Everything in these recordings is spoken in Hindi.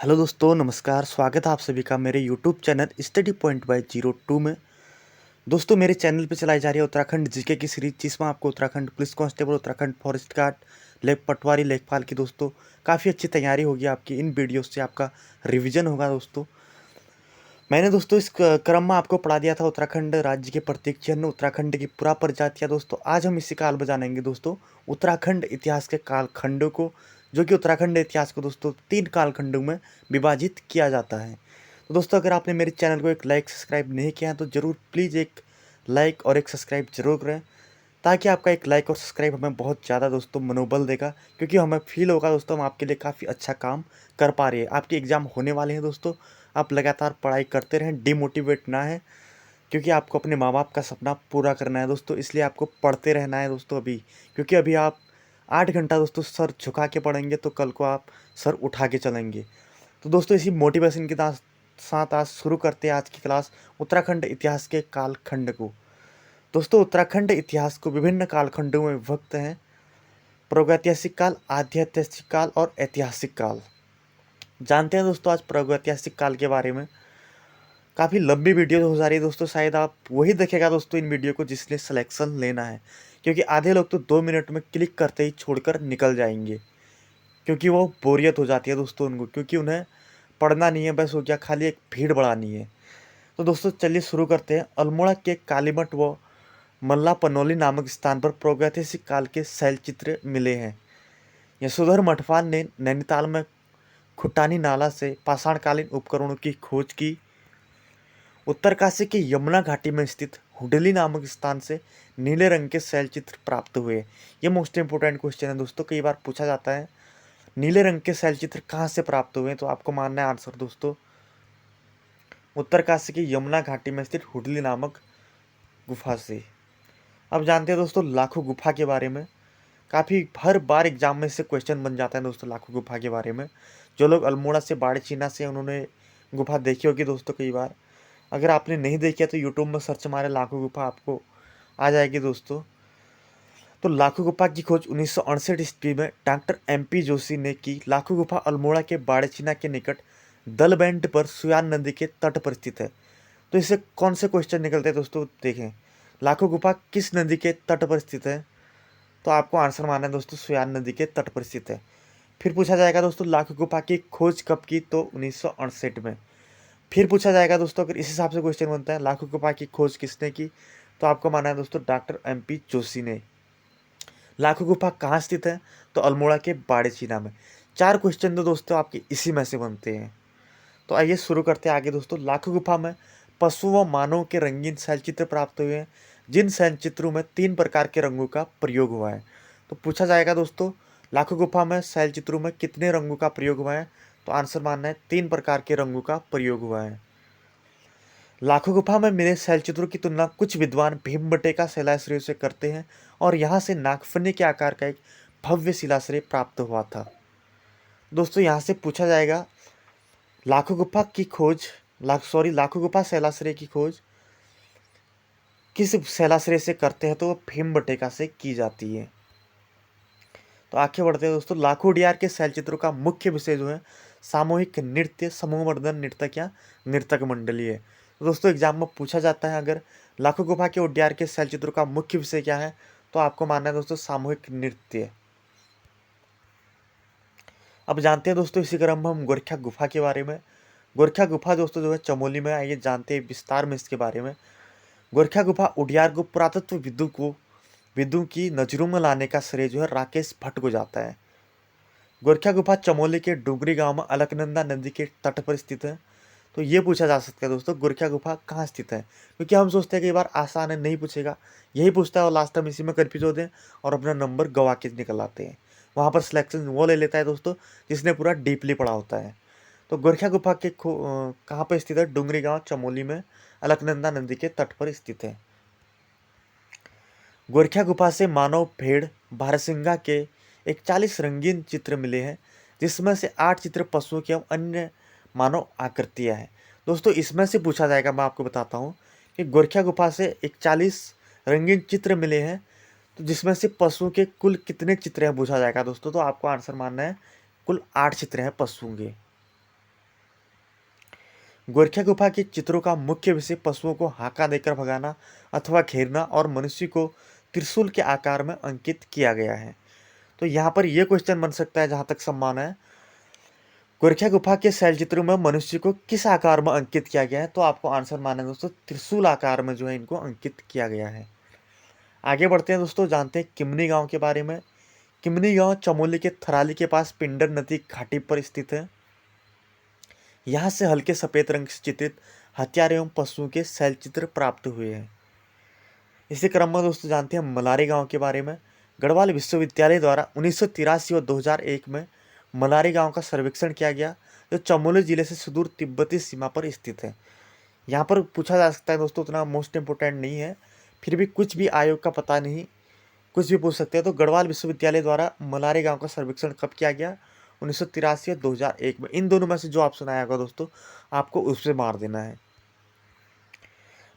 हेलो दोस्तों, नमस्कार। स्वागत है आप सभी का मेरे YouTube channel study point by 02 में। दोस्तों, मेरे चैनल पे चलाई जा रही है उत्तराखंड जीके की सीरीज, जिसमें आपको Uttarakhand police constable, Uttarakhand forest guard, लेक पटवारी, लेखपाल की दोस्तों काफ़ी अच्छी तैयारी होगी आपकी। इन वीडियो से आपका रिविजन होगा दोस्तों। मैंने दोस्तों इस क्रम में आपको पढ़ा दिया था उत्तराखंड राज्य के प्रत्येक चिन्ह, उत्तराखंड की पूरा प्रजातियाँ। दोस्तों आज हम इसी काल में जानेंगे दोस्तों उत्तराखंड इतिहास के कालखंडों को, जो कि उत्तराखंड इतिहास को दोस्तों 3 कालखंडों में विभाजित किया जाता है। तो दोस्तों, अगर आपने मेरे चैनल को एक लाइक सब्सक्राइब नहीं किया है तो ज़रूर प्लीज़ एक लाइक और एक सब्सक्राइब जरूर करें, ताकि आपका एक लाइक और सब्सक्राइब हमें बहुत ज़्यादा दोस्तों मनोबल देगा, क्योंकि हमें फील होगा दोस्तों हम आपके लिए काफ़ी अच्छा काम कर पा रहे हैं। आपके एग्ज़ाम होने वाले हैं दोस्तों, आप लगातार पढ़ाई करते रहें, डिमोटिवेट ना है, क्योंकि आपको अपने माँ बाप का सपना पूरा करना है दोस्तों। इसलिए आपको पढ़ते रहना है दोस्तों अभी, क्योंकि अभी आप 8 घंटा दोस्तों सर झुका के पढ़ेंगे तो कल को आप सर उठा के चलेंगे। तो दोस्तों इसी मोटिवेशन के साथ आज शुरू करते हैं आज की क्लास उत्तराखंड इतिहास के कालखंड को। दोस्तों, उत्तराखंड इतिहास को विभिन्न कालखंडों में विभक्त हैं: प्रागैतिहासिक काल, आध्यात्मिक काल और ऐतिहासिक काल। जानते हैं दोस्तों आज प्रागैतिहासिक काल के बारे में। काफ़ी लंबी वीडियो हो जा रही है दोस्तों, शायद आप वही देखेगा दोस्तों इन वीडियो को जिसने सिलेक्शन लेना है, क्योंकि आधे लोग तो 2 मिनट में क्लिक करते ही छोड़कर निकल जाएंगे, क्योंकि वो बोरियत हो जाती है दोस्तों उनको, क्योंकि उन्हें पढ़ना नहीं है, बस हो गया खाली एक भीड़ बढ़ानी है। तो दोस्तों चलिए शुरू करते हैं। अल्मोड़ा के कालीमठ व मल्ला पनोली नामक स्थान पर प्रागैतिहासिक काल के शैलचित्र मिले हैं। यशोधर मठवान ने नैनीताल में खुटानी नाला से पाषाणकालीन उपकरणों की खोज की। उत्तरकाशी की यमुना घाटी में स्थित हुडली नामक स्थान से नीले रंग के शैलचित्र प्राप्त हुए। ये मोस्ट इंपोर्टेंट क्वेश्चन है दोस्तों, कई बार पूछा जाता है नीले रंग के शैलचित्र कहाँ से प्राप्त हुए, तो आपको मानना है आंसर दोस्तों उत्तरकाशी की यमुना घाटी में स्थित हुडली नामक गुफा से। अब जानते हैं दोस्तों लाखों गुफा के बारे में। काफ़ी हर बार एग्जाम में से क्वेश्चन बन जाता है दोस्तों लाखों गुफा के बारे में। जो लोग अल्मोड़ा से बाड़ीचीना से उन्होंने गुफा देखी होगी दोस्तों कई बार। अगर आपने नहीं देखी है तो यूट्यूब में सर्च मारे लाखों गुफा, आपको आ जाएगी दोस्तों। तो लाखों गुफा की खोज 1968 ईस्वी में डॉक्टर MP जोशी ने की। लाखों गुफा अल्मोड़ा के बाड़ीचीना के निकट दलबैंड पर सुयान नदी के तट पर स्थित है। तो इससे कौन से क्वेश्चन निकलते हैं दोस्तों, देखें। लाखों गुफा किस नदी के तट पर स्थित है, तो आपको आंसर मानना है दोस्तों सुयान नदी के तट पर स्थित है। फिर पूछा जाएगा दोस्तों लाखों गुफा की खोज कब की, तो 1968 में। फिर पूछा जाएगा दोस्तों, अगर इस हिसाब से क्वेश्चन बनता है लाखों गुफा की खोज किसने की, तो आपको मानना है दोस्तों डॉक्टर MP जोशी ने। लाखों गुफा कहाँ स्थित है, तो अल्मोड़ा के बाड़ेचीना में। 4 क्वेश्चन तो दोस्तों आपके इसी में से बनते हैं। तो आइए शुरू करते हैं आगे दोस्तों। लाखों गुफा में पशु व मानव के रंगीन शैलचित्र प्राप्त हुए हैं, जिन शैलचित्रों में 3 प्रकार के रंगों का प्रयोग हुआ है। तो पूछा जाएगा दोस्तों लाखों गुफा में शैलचित्रों में कितने रंगों का प्रयोग हुआ है, तो आंसर मानना है 3 प्रकार के रंगों का प्रयोग हुआ है। लाखों गुफा में मिले शैलचित्रों की तुलना कुछ विद्वान भीमबटेका शिलाश्रय से करते हैं, और यहाँ से नागफनी के आकार का एक भव्य शिलाश्रय प्राप्त हुआ था। दोस्तों यहाँ से पूछा जाएगा लाखों गुफा की खोज लाखों गुफा शैलाश्रय की खोज किस शैलाश्रय से करते हैं, तो वो भीमबटेका से की जाती है। तो आगे बढ़ते हैं दोस्तों। लाखों डीआर के शैलचित्रों का मुख्य विषय जो है सामूहिक नृत्य, समूहवर्धन नृतक या नृतक मंडली है। तो दोस्तों एग्जाम में पूछा जाता है अगर लाखों गुफा के उड्यार के शैलचित्रों का मुख्य विषय क्या है, तो आपको मानना है दोस्तों सामूहिक नृत्य। अब जानते हैं दोस्तों इसी क्रम में हम गोरखा गुफा के बारे में। गोरखा गुफा दोस्तों जो है चमोली में, आइए जानते हैं विस्तार में इसके बारे में। गोरखा गुफा उडियार को पुरातत्व विदों की नजरों में लाने का श्रेय जो है राकेश भट्ट को जाता है। गोरखा गुफा चमोली के डुगरी गांव में अलकनंदा नदी के तट पर स्थित है। तो ये पूछा जा सकता है दोस्तों गोरखा गुफा कहाँ स्थित है, क्योंकि हम सोचते हैं कई बार आसान है नहीं पूछेगा, यही पूछता है और लास्ट टाइम इसी में कन्फ्यूज होते हैं और अपना नंबर गवा के निकल आते हैं। वहाँ पर सिलेक्शन वो ले लेता है दोस्तों जिसने पूरा डीपली पढ़ा होता है। तो गोरखा गुफा के कहाँ पर स्थित है, डुंगरी गांव चमोली में अलकनंदा नदी के तट पर स्थित है। गोरखा गुफा से मानव, भेड़, बारहसिंगा के 41 रंगीन चित्र मिले हैं, जिसमें से 8 चित्र पशुओं की एवं अन्य मानव आकृतियां हैं। दोस्तों इसमें से पूछा जाएगा, मैं आपको बताता हूँ कि गोरखा गुफा से 41 रंगीन चित्र मिले हैं, तो जिसमें से पशुओं के कुल कितने चित्र हैं पूछा जाएगा दोस्तों, तो आपको आंसर मानना है कुल 8 चित्र हैं पशुओं के। गोरखिया गुफा के चित्रों का मुख्य विषय पशुओं को हाका देकर भगाना अथवा घेरना और मनुष्य को त्रिशूल के आकार में अंकित किया गया है। तो यहाँ पर यह क्वेश्चन बन सकता है, जहां तक सम्मान है, गोरखिया गुफा के शैल चित्रों में मनुष्य को किस आकार में अंकित किया गया है? तो आपको आंसर माना है दोस्तों, त्रिशूल आकार में जो है इनको अंकित किया गया है। आगे बढ़ते हैं दोस्तों, जानते हैं किमनी गांव के बारे में। किमनी गांव चमोली के थराली के पास पिंडर नदी घाटी पर स्थित है। यहाँ से हल्के सफेद रंग से चित्रित हथियार एवं पशुओं के शैल चित्र प्राप्त हुए हैं। इसी क्रम में दोस्तों जानते हैं मलारी गांव के बारे में। गढ़वाल विश्वविद्यालय द्वारा 1983 और 2001 में मलारी गांव का सर्वेक्षण किया गया, जो चमोली जिले से सुदूर तिब्बती सीमा पर स्थित है। यहाँ पर पूछा जा सकता है दोस्तों, उतना मोस्ट इंपोर्टेंट नहीं है, फिर भी कुछ भी आयोग का पता नहीं, कुछ भी पूछ सकते हैं। तो गढ़वाल विश्वविद्यालय द्वारा मलारी गांव का सर्वेक्षण कब किया गया? 1983 और 2001 में। इन दोनों में से जो ऑप्शन आएगा दोस्तों, आपको उससे मार देना है।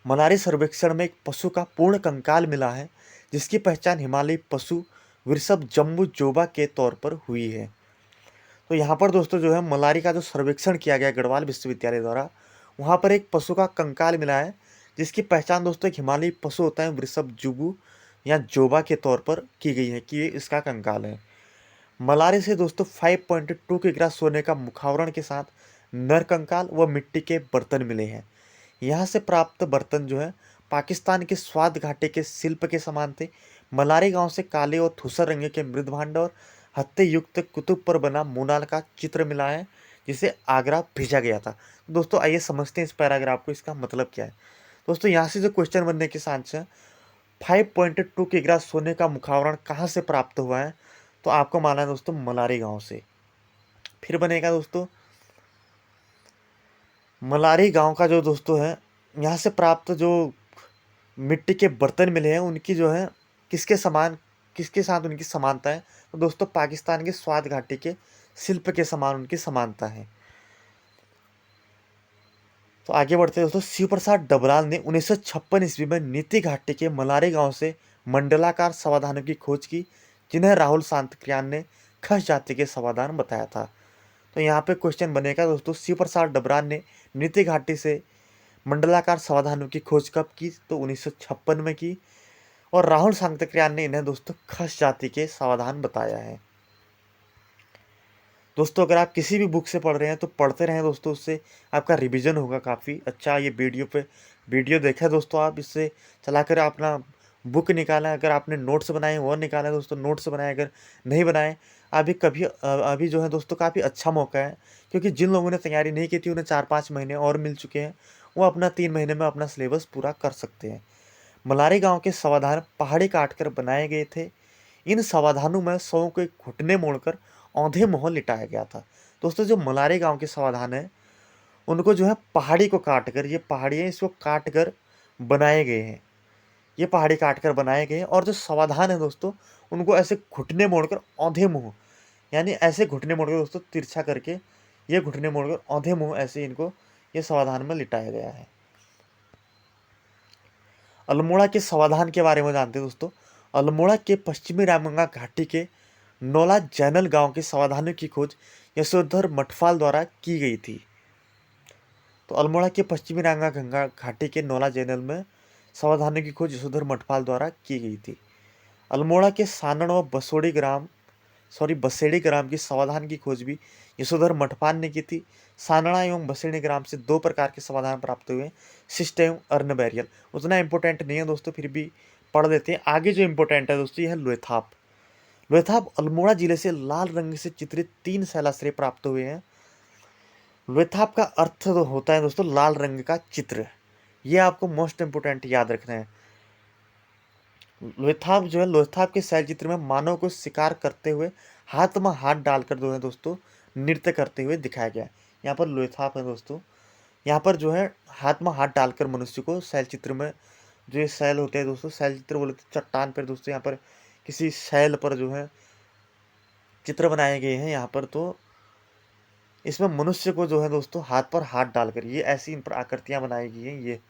मलारी सर्वेक्षण में एक पशु का पूर्ण कंकाल मिला है, जिसकी पहचान हिमालयी पशु वृषभ जम्बू जोबा के तौर पर हुई है। तो यहाँ पर दोस्तों जो है मलारी का जो सर्वेक्षण किया गया गढ़वाल विश्वविद्यालय द्वारा, वहाँ पर एक पशु का कंकाल मिला है, जिसकी पहचान दोस्तों एक हिमालयी पशु होता है वृषभ जुबू या जोबा के तौर पर की गई है कि ये इसका कंकाल है। मलारी से दोस्तों 5.2 किग्रा सोने का मुखावरण के साथ नर कंकाल व मिट्टी के बर्तन मिले हैं। यहाँ से प्राप्त बर्तन जो है पाकिस्तान के स्वाद घाटी के शिल्प के समान थे। मलारी गांव से काले और धूसर रंग के मृद भांड और हत्थे युक्त कुतुब पर बना मोनाल का चित्र मिला है, जिसे आगरा भेजा गया था। दोस्तों आइए समझते हैं इस पैराग्राफ को, इसका मतलब क्या है। दोस्तों यहाँ से जो क्वेश्चन बनने के चांस है, 5.2 किग्रा सोने का मुखावरण कहाँ से प्राप्त हुआ है? तो आपको माना है दोस्तों मलारी गांव से। फिर बनेगा दोस्तों, मलारी गांव का जो दोस्तों है, यहाँ से प्राप्त जो मिट्टी के बर्तन मिले हैं उनकी जो है किसके समान, किसके साथ उनकी समानता है? तो दोस्तों पाकिस्तान के स्वाद घाटी के शिल्प के समान उनकी समानता है। तो आगे बढ़ते हैं दोस्तों, शिव प्रसाद डबराल ने 1956 ईस्वी में नीति घाटी के मलारी गांव से मंडलाकार समाधानों की खोज की, जिन्हें राहुल सांतक्रियान ने खस जाति के समाधान बताया था। तो यहाँ पे क्वेश्चन बनेगा दोस्तों, शिव प्रसाद डबराल ने नीति घाटी से मंडलाकार समाधानों की खोज कब की? तो 1956 में की, और राहुल सांतक्रियान ने इन्हें दोस्तों खस जाति के समाधान बताया है। दोस्तों अगर आप किसी भी बुक से पढ़ रहे हैं तो पढ़ते रहें दोस्तों, उससे आपका रिवीजन होगा काफ़ी अच्छा। ये वीडियो देखा दोस्तों, आप इससे चलाकर अपना बुक निकालें। अगर आपने नोट्स बनाए वो निकालें दोस्तों, नोट्स बनाए। अगर नहीं बनाए अभी जो है दोस्तों काफ़ी अच्छा मौका है, क्योंकि जिन लोगों ने तैयारी नहीं की थी उन्हें 4-5 महीने और मिल चुके हैं, वो अपना 3 महीने में अपना सिलेबस पूरा कर सकते हैं। मलारी गांव के समाधान पहाड़ी काट कर बनाए गए थे। इन समाधानों में शवों के घुटने मोड़कर औंधे मुंह लिटाया गया था। दोस्तों जो मलारी गांव के समाधान है, उनको जो है पहाड़ी को काट कर, ये पहाड़ी है इसको काट कर बनाए गए हैं। ये पहाड़ी काट कर बनाए गए हैं, और जो समाधान है दोस्तों, उनको ऐसे घुटने मोड़कर औंधे मुंह, यानी ऐसे घुटने मोड़कर दोस्तों तिरछा करके, ये घुटने मोड़कर औंधे मुंह ऐसे इनको ये समाधान में लिटाया गया है। अल्मोड़ा के समाधान के बारे में जानते हैं दोस्तों। अल्मोड़ा के पश्चिमी रामगंगा घाटी के नौला जैनल गांव के समाधानों की खोज यशोधर मठपाल द्वारा की गई थी। तो अल्मोड़ा के पश्चिमी रामगंगा घाटी के नौला जैनल में समाधानों की खोज यशोधर मठपाल द्वारा की गई थी। अल्मोड़ा के सानड़ व बसेड़ी ग्राम की समाधान की खोज भी यशोधर मठपाल ने की थी। सानड़ा एवं बसेड़ी ग्राम से 2 प्रकार के समाधान प्राप्त हुए, शिष्ट एवं अर्न बैरियल। उतना इंपॉर्टेंट नहीं है दोस्तों, फिर भी पढ़ देते हैं। आगे जो इंपॉर्टेंट है दोस्तों, यह है लोथाप। लोथाप अल्मोड़ा जिले से लाल रंग से चित्रित 3 शैलाश्रय प्राप्त हुए हैं। लोथाप का अर्थ होता है दोस्तों लाल रंग का चित्र। ये आपको मोस्ट इंपोर्टेंट याद रखना है। लोथाप जो है, लोथाप के शैल चित्र में मानव को शिकार करते हुए हाथ में हाथ डालकर जो है दोस्तों नृत्य करते हुए दिखाया गया है। यहाँ पर लोथाप है दोस्तों, यहाँ पर जो है हाथ में हाथ डालकर मनुष्य को शैल चित्र में, जो ये शैल होते हैं दोस्तों, शैल चित्र बोले तो चट्टान पर दोस्तों, यहाँ पर किसी शैल पर जो है चित्र बनाए गए हैं। यहाँ पर तो इसमें मनुष्य को जो है दोस्तों हाथ पर हाथ डालकर, ये ऐसी इन पर आकृतियां बनाई गई हैं।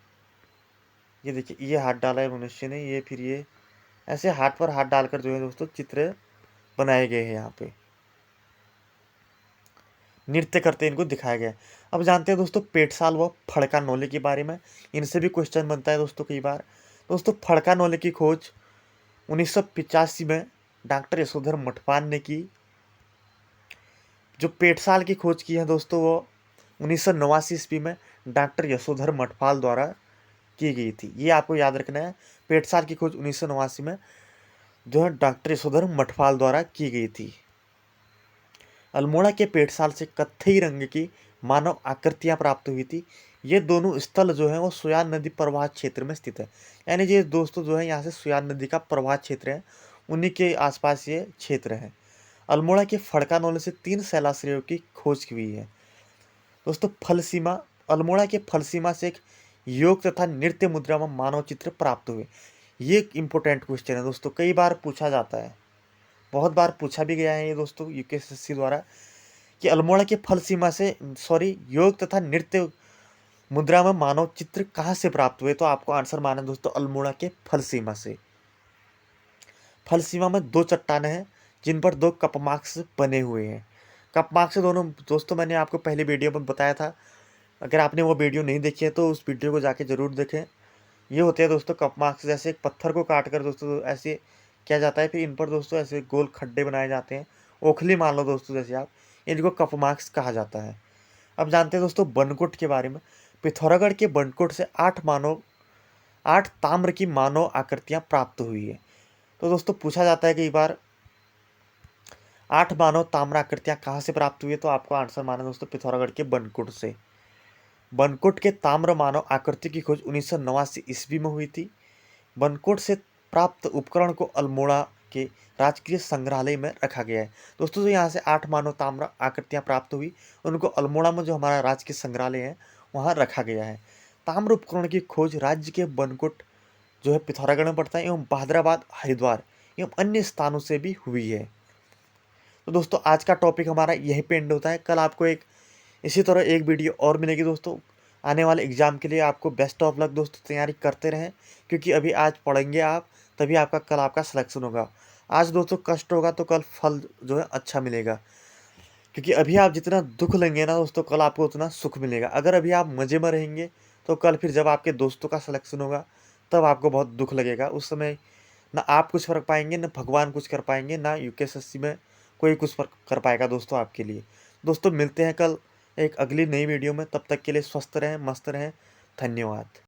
ये देखिए, ये हाथ डाला है मनुष्य ने, ये फिर ये ऐसे हाथ पर हाथ डालकर जो है दोस्तों चित्र बनाए गए हैं यहाँ पे। नृत्य करते इनको दिखाया गया है। अब जानते हैं दोस्तों पेटसाल व फड़का नौले के बारे में, इनसे भी क्वेश्चन बनता है दोस्तों कई बार। दोस्तों फड़का नौले की खोज 1985 में डॉक्टर यशोधर मठपाल ने की। जो पेटसाल की खोज की है दोस्तों वो 1989 ईस्वी में डॉक्टर यशोधर मठपाल द्वारा की गई थी। ये आपको याद रखना है, पेटसाल की खोज 1989 में जो है डॉक्टर यशोधर मठपाल द्वारा की गई थी। अल्मोड़ा के पेटसाल से कत्थई रंग की मानव आकृतियां प्राप्त हुई थी। ये दोनों स्थल जो है वो सुयान नदी प्रवाह क्षेत्र में स्थित है। यानी ये दोस्तों जो है यहाँ से सुयान नदी का प्रवाह क्षेत्र है, उन्हीं के आसपास ये क्षेत्र है। अल्मोड़ा के फड़का नौले से 3 शैलाश्रयों की खोज की हुई है। दोस्तों फल सीमा, अल्मोड़ा के फल सीमा से एक योग तथा नृत्य मुद्रा में मानव चित्र प्राप्त हुए। ये एक इम्पोर्टेंट क्वेश्चन है दोस्तों, कई बार पूछा जाता है, बहुत बार पूछा भी गया है ये दोस्तों यूपीएससी द्वारा कि अल्मोड़ा के फल सीमा से योग तथा नृत्य मुद्रा में मानव चित्र कहाँ से प्राप्त हुए। तो आपको आंसर माना दोस्तों अल्मोड़ा के फल सीमा से। फल सीमा में 2 चट्टानें हैं जिन पर 2 कपमार्क्स बने हुए हैं। कपमार्क्स दोनों दोस्तों मैंने आपको पहले वीडियो में बताया था, अगर आपने वो वीडियो नहीं देखी है तो उस वीडियो को जाके ज़रूर देखें। ये होते हैं दोस्तों कपमार्क्स, जैसे एक पत्थर को काट कर दोस्तों ऐसे किया जाता है, फिर इन पर दोस्तों ऐसे गोल खड्डे बनाए जाते हैं, ओखली मान लो दोस्तों जैसे आप, इनको कपमार्क्स कहा जाता है। अब जानते हैं दोस्तों बनकोट के बारे में। पिथौरागढ़ के बनकोट से 8 ताम्र की मानव आकृतियां प्राप्त हुई है। तो दोस्तों पूछा जाता है कई बार 8 मानव ताम्र आकृतियां कहाँ से प्राप्त हुई है, तो आपको आंसर माना दोस्तों पिथौरागढ़ के बनकोट से। बनकोट के ताम्र मानव आकृति की खोज 1989 ईस्वी में हुई थी। बनकोट से प्राप्त उपकरण को अल्मोड़ा के राजकीय संग्रहालय में रखा गया है। दोस्तों जो यहाँ से 8 मानव ताम्र आकृतियाँ प्राप्त हुई, उनको अल्मोड़ा में जो हमारा राजकीय संग्रहालय है वहाँ रखा गया है। ताम्र उपकरण की खोज राज्य के बनकोट जो है पिथौरागढ़ में पड़ता है एवं बहादुराबाद, हरिद्वार एवं अन्य स्थानों से भी हुई है। तो दोस्तों आज का टॉपिक हमारा यहीं पे एंड होता है। कल आपको एक इसी तरह एक वीडियो और मिलेगी दोस्तों। आने वाले एग्ज़ाम के लिए आपको बेस्ट ऑफ लक दोस्तों, तैयारी करते रहें, क्योंकि अभी आज पढ़ेंगे आप तभी कल आपका सिलेक्शन होगा। आज दोस्तों कष्ट होगा तो कल फल जो है अच्छा मिलेगा, क्योंकि अभी आप जितना दुख लेंगे ना दोस्तों कल आपको उतना सुख मिलेगा। अगर अभी आप मज़े में रहेंगे तो कल फिर जब आपके दोस्तों का सिलेक्शन होगा तब आपको बहुत दुख लगेगा। उस समय ना आप कुछ कर पाएंगे, ना भगवान कुछ कर पाएंगे, ना यूपीएससी में कोई कुछ कर पाएगा दोस्तों आपके लिए। दोस्तों मिलते हैं कल एक अगली नई वीडियो में, तब तक के लिए स्वस्थ रहें, मस्त रहें। धन्यवाद।